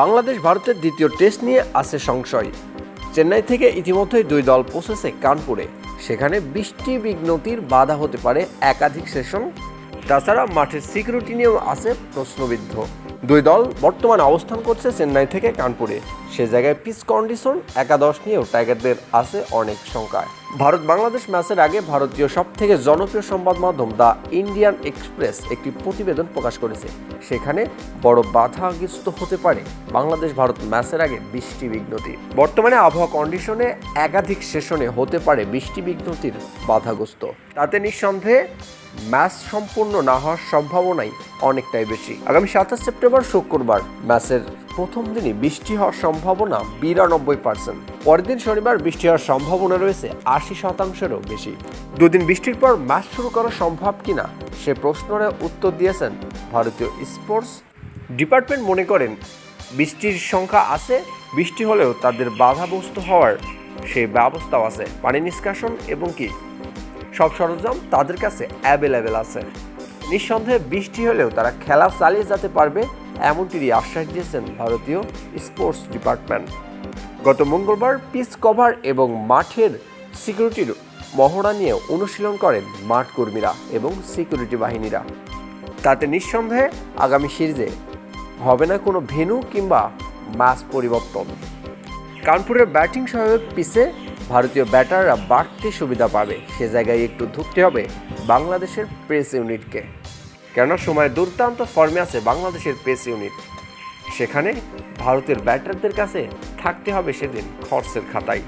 বাংলাদেশ ভারতের দ্বিতীয় টেস্ট নিয়ে আছে সংশয়। চেন্নাই থেকে ইতিমধ্যেই দুই দল পৌঁছেছে কানপুরে। সেখানে বৃষ্টি বিঘ্নতির বাধা হতে পারে একাধিক সেশন। তাছাড়া মাঠের সিকিউরিটি নিয়েও আছে প্রশ্নবিদ্ধ। দুই দল বর্তমানে অবস্থান করছে চেন্নাই থেকে কানপুরে। সে জায়গায় পিচ কন্ডিশন, একাদশ নিয়েও টাইগারদের আছে অনেক শঙ্কায়। ভারত বাংলাদেশ ম্যাচের আগে ভারতীয় সবথেকে জনপ্রিয় সংবাদ মাধ্যম দ্য ইন্ডিয়ান এক্সপ্রেস একটি প্রতিবেদন প্রকাশ করেছে। সেখানে বড় বাধাগ্রস্ত হতে পারে বাংলাদেশ ভারত ম্যাচের আগে বৃষ্টি বিঘ্নতি। বর্তমানে আবহাওয়া কন্ডিশনে একাধিক সেশনে হতে পারে বৃষ্টি বিঘ্নতির বাধাগ্রস্ত। তাতে নিঃসন্দেহে ম্যাচ সম্পূর্ণ না হওয়ার সম্ভাবনাই অনেকটাই বেশি। আগামী 27 সেপ্টেম্বর শুক্রবার ম্যাচের প্রথম দিনই বৃষ্টি হওয়ার সম্ভাবনা 92%। পরের দিন শনিবার বৃষ্টি হওয়ার সম্ভাবনা রয়েছে 80%-এরও বেশি। দুদিন বৃষ্টির পর ম্যাচ শুরু করা সম্ভব কিনা সে প্রশ্নের উত্তর দিয়েছেন ভারতীয় স্পোর্টস ডিপার্টমেন্ট। মনে করেন বৃষ্টির সংখ্যা আছে, বৃষ্টি হলেও তাদের বাধাগ্রস্ত হওয়ার সেই ব্যবস্থাও আছে। পানি নিষ্কাশন এবং কি সব সরঞ্জাম তাদের কাছে অ্যাভেলেবেল আছে। নিঃসন্দেহে বৃষ্টি হলেও তারা খেলা চালিয়ে যেতে পারবে, এমনটিরই আশ্বাস দিয়েছেন ভারতীয় স্পোর্টস ডিপার্টমেন্ট। গত মঙ্গলবার পিচ কভার এবং মাঠের সিকিউরিটির মহড়া নিয়ে অনুশীলন করেন মাঠ কর্মীরা এবং সিকিউরিটি বাহিনীরা। তাতে নিঃসন্দেহে আগামী সিরিজে হবে না কোনো ভেন্যু কিংবা ম্যাচ পরিবর্তন। কানপুরের ব্যাটিং সহায়ক পিচে ভারতীয় ব্যাটাররা বাড়তি সুবিধা পাবে। সে জায়গায় একটু ধুঁকতে হবে বাংলাদেশের পেস ইউনিটকে, কেননা সময় দুর্দান্ত ফর্মে আছে বাংলাদেশের পেস ইউনিট। সেখানে ভারতের ব্যাটারদের কাছে থাকতে হবে সেদিন খরচের খাতায়।